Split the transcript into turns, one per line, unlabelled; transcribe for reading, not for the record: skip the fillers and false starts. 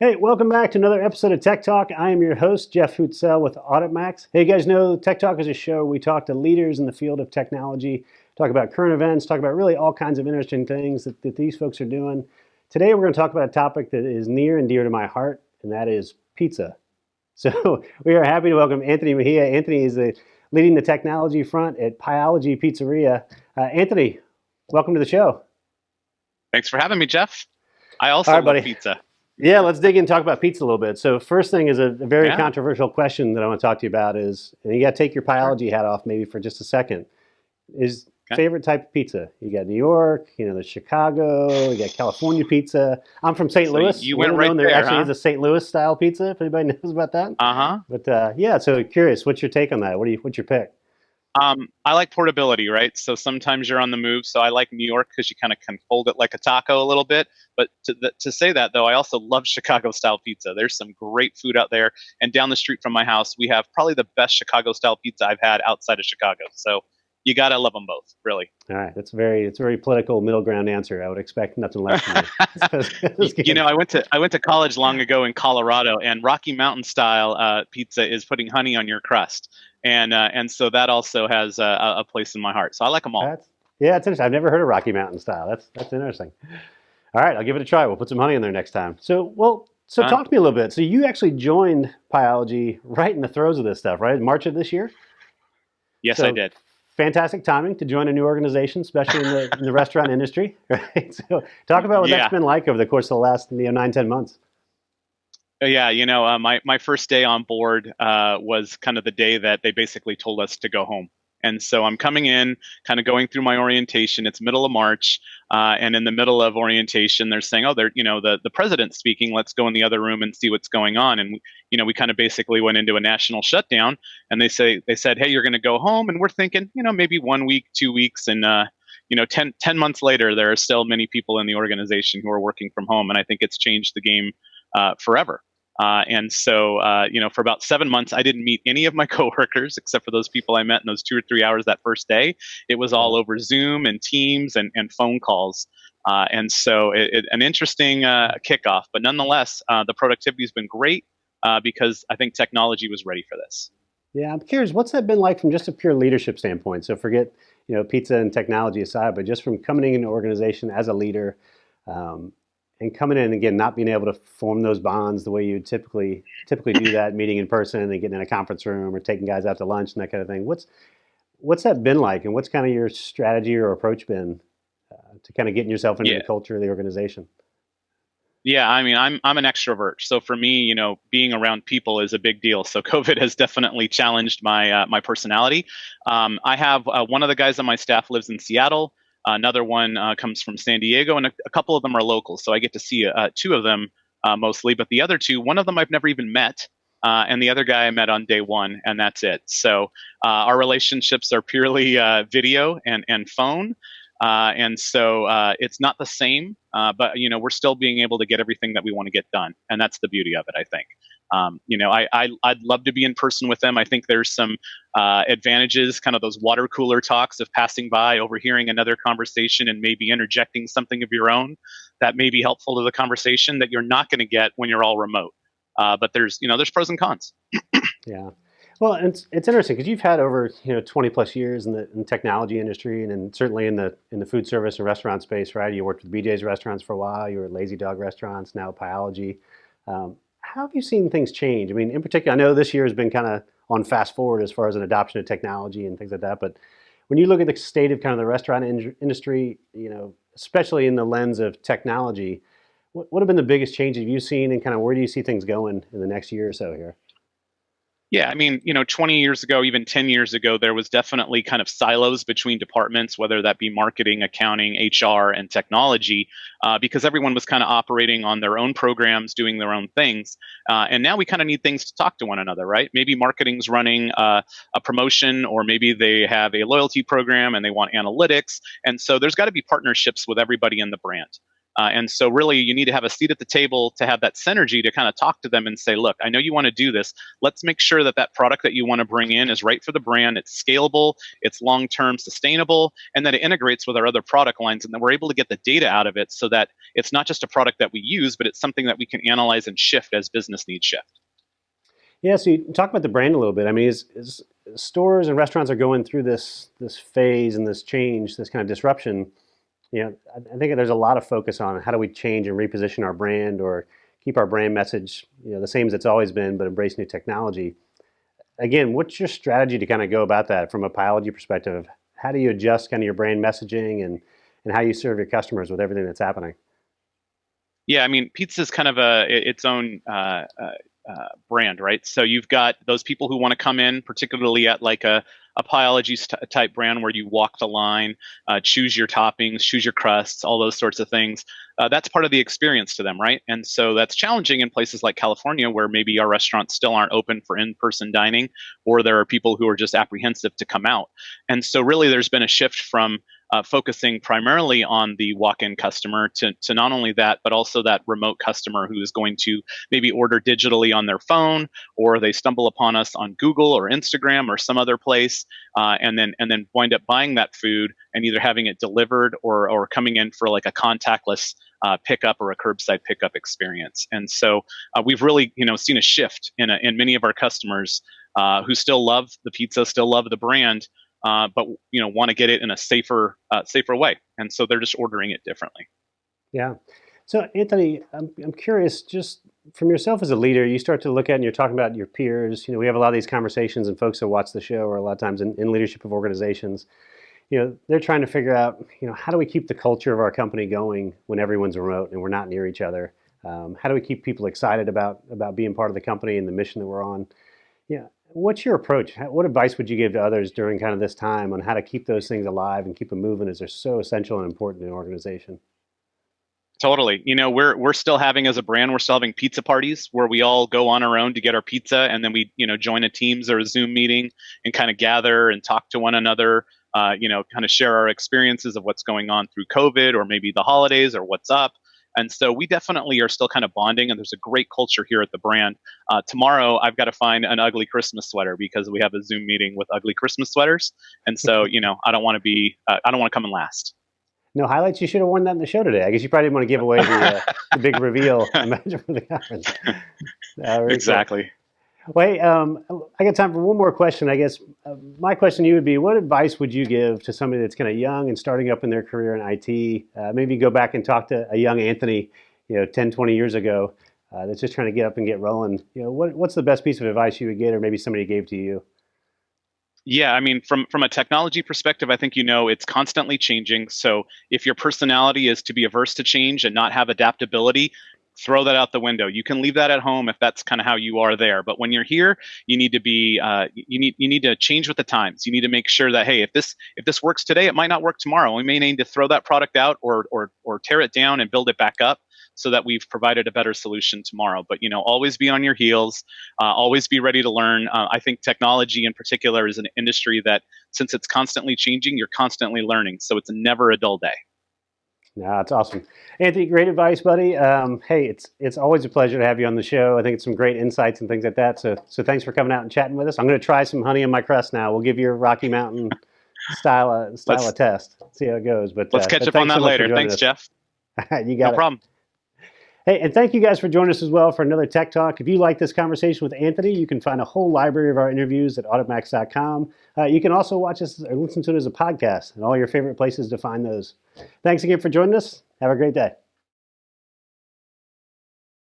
Hey, welcome back to another episode of Tech Talk. I am your host, Jeff Hootselle with AuditMax. Hey, you guys know Tech Talk is a show where we talk to leaders in the field of technology, talk about current events, talk about really all kinds of interesting things that these folks are doing. Today, we're going to talk about a topic that is near and dear to my heart, and that is pizza. So we are happy to welcome Anthony Mejia. Anthony is leading the technology front at Pieology Pizzeria. Anthony, welcome to the show.
Thanks for having me, Jeff. I
All
also
right,
love
buddy.
pizza.
Yeah, let's dig in and talk about pizza a little bit. So first thing is a very
Yeah,
controversial question that I want to talk to you about is, and you got to take your
sure.
biology hat off maybe for just a second, is
Okay.
favorite type of pizza. You got New York, the Chicago, you got California pizza. I'm from St.
So
Louis.
you went
Little
right
known, there
there,
actually
huh?
is a St. Louis style pizza, if anybody knows about that.
Uh-huh.
But yeah, so curious, what's your take on that? What's your pick?
I like portability, right? So sometimes you're on the move. So I like New York because you kind of can fold it like a taco a little bit. But to say that, though, I also love Chicago-style pizza. There's some great food out there. And down the street from my house, we have probably the best Chicago-style pizza I've had outside of Chicago. So you got to love them both, really.
All right, it's a very political middle ground answer. I would expect nothing less from you. That's
You
good.
know, I went to college long ago in Colorado, and Rocky Mountain style pizza is putting honey on your crust, and so that also has a place in my heart. So I like them all.
Yeah, it's interesting. I've never heard of Rocky Mountain style. That's interesting. All right, I'll give it a try. We'll put some honey in there next time. So
Done.
talk to me a little bit. So you actually joined Pieology right in the throes of this stuff, right? In March of this year.
Yes, I
So
did.
fantastic timing to join a new organization, especially in the restaurant industry, right? So talk about what that's
Yeah,
been like over the course of the last 9-10 months.
yeah. My first day on board was kind of the day that they basically told us to go home. And so I'm coming in, kind of going through my orientation. It's middle of March, and in the middle of orientation, they're saying, "Oh, the president's speaking. Let's go in the other room and see what's going on." And we kind of basically went into a national shutdown. And they said, "Hey, you're going to go home." And we're thinking, maybe 1 week, 2 weeks, and 10 months later, there are still many people in the organization who are working from home. And I think it's changed the game forever. And so, for about 7 months, I didn't meet any of my coworkers except for those people I met in those 2 or 3 hours that first day. It was
Yeah.
all over Zoom and Teams and phone calls. And so, an interesting kickoff. But nonetheless, the productivity has been great because I think technology was ready for this.
Yeah, I'm curious, what's that been like from just a pure leadership standpoint? So forget, pizza and technology aside, but just from coming into an organization as a leader, um, and coming in again, not being able to form those bonds the way you typically do that, meeting in person and getting in a conference room or taking guys out to lunch and that kind of thing. What's that been like, and what's kind of your strategy or approach been to kind of getting yourself into the
Yeah.
culture of the organization?
Yeah, I mean, I'm an extrovert, so for me, being around people is a big deal. So COVID has definitely challenged my personality. I have one of the guys on my staff lives in Seattle. Another one comes from San Diego, and a couple of them are local. So I get to see two of them mostly. But the other two, one of them I've never even met, and the other guy I met on day one, and that's it. So our relationships are purely video and phone. And so it's not the same, but we're still being able to get everything that we want to get done, and that's the beauty of it, I think. I'd love to be in person with them. I think there's some advantages, kind of those water cooler talks of passing by, overhearing another conversation, and maybe interjecting something of your own that may be helpful to the conversation that you're not going to get when you're all remote. But there's pros and cons.
Yeah. Well, it's interesting because you've had over 20 plus years in the technology industry and certainly in the food service and restaurant space, right? You worked with BJ's restaurants for a while. You were at Lazy Dog restaurants, now Pieology. How have you seen things change? I mean, in particular, I know this year has been kind of on fast forward as far as an adoption of technology and things like that. But when you look at the state of kind of the restaurant industry, especially in the lens of technology, what have been the biggest changes you've seen, and kind of where do you see things going in the next year or so here?
Yeah, I mean, 20 years ago, even 10 years ago, there was definitely kind of silos between departments, whether that be marketing, accounting, HR, and technology, because everyone was kind of operating on their own programs, doing their own things. And now we kind of need things to talk to one another, right? Maybe marketing's running a promotion, or maybe they have a loyalty program and they want analytics. And so there's got to be partnerships with everybody in the brand. And so really you need to have a seat at the table to have that synergy to kind of talk to them and say, look, I know you want to do this. Let's make sure that that product that you want to bring in is right for the brand. It's scalable, it's long-term sustainable, and that it integrates with our other product lines. And then we're able to get the data out of it so that it's not just a product that we use, but it's something that we can analyze and shift as business needs shift.
Yeah, so you talk about the brand a little bit. I mean, is stores and restaurants are going through this phase and this change, this kind of disruption. I think there's a lot of focus on how do we change and reposition our brand or keep our brand message, the same as it's always been, but embrace new technology. Again, what's your strategy to kind of go about that from a Pieology perspective? How do you adjust kind of your brand messaging and how you serve your customers with everything that's happening?
Yeah, I mean, pizza is kind of its own brand, right? So you've got those people who want to come in, particularly at like a Pieology type brand where you walk the line, choose your toppings, choose your crusts, all those sorts of things. That's part of the experience to them, right? And so that's challenging in places like California where maybe our restaurants still aren't open for in-person dining, or there are people who are just apprehensive to come out. And so really there's been a shift from focusing primarily on the walk-in customer to not only that, but also that remote customer who is going to maybe order digitally on their phone, or they stumble upon us on Google or Instagram or some other place, and then wind up buying that food and either having it delivered or coming in for like a contactless pickup or a curbside pickup experience. And so we've really seen a shift in many of our customers who still love the pizza, still love the brand, but want to get it in a safer way, and so they're just ordering it differently.
Yeah. So Anthony, I'm curious, just from yourself as a leader, you start to look at and you're talking about your peers. We have a lot of these conversations, and folks that watch the show are a lot of times in leadership of organizations. They're trying to figure out, how do we keep the culture of our company going when everyone's remote and we're not near each other? How do we keep people excited about being part of the company and the mission that we're on? Yeah. What's your approach? What advice would you give to others during kind of this time on how to keep those things alive and keep them moving, as they're so essential and important in an organization?
Totally. We're still having, as a brand, we're still having pizza parties where we all go on our own to get our pizza, and then we, join a Teams or a Zoom meeting and kind of gather and talk to one another, kind of share our experiences of what's going on through COVID or maybe the holidays or what's up. And so we definitely are still kind of bonding, and there's a great culture here at the brand. Tomorrow, I've got to find an ugly Christmas sweater because we have a Zoom meeting with ugly Christmas sweaters. And so, I don't want to come in last.
No highlights? You should have worn that in the show today. I guess you probably didn't want to give away the big reveal. Imagine for the conference.
Exactly.
Cool. Well, hey, I got time for one more question. I guess my question to you would be, what advice would you give to somebody that's kind of young and starting up in their career in IT? Maybe go back and talk to a young Anthony, 10, 20 years ago, that's just trying to get up and get rolling. What's the best piece of advice you would get, or maybe somebody gave to you?
Yeah, I mean, from a technology perspective, I think it's constantly changing. So if your personality is to be averse to change and not have adaptability, throw that out the window. You can leave that at home if that's kind of how you are there. But when you're here, you need to be you need to change with the times. You need to make sure that, hey, if this works today, it might not work tomorrow. We may need to throw that product out or tear it down and build it back up so that we've provided a better solution tomorrow. But always be on your heels, always be ready to learn. I think technology in particular is an industry that, since it's constantly changing, you're constantly learning. So it's never a dull day.
No, it's awesome. Anthony, great advice, buddy. Hey, it's always a pleasure to have you on the show. I think it's some great insights and things like that. So thanks for coming out and chatting with us. I'm going to try some honey on my crust now. We'll give you a Rocky Mountain style of test. See how it goes. But
let's catch up on that later. Thanks, Jeff.
You got it.
No problem.
Hey, and thank you guys for joining us as well for another Tech Talk. If you like this conversation with Anthony, you can find a whole library of our interviews at auditmax.com. You can also watch us or listen to it as a podcast and all your favorite places to find those. Thanks again for joining us. Have a great day.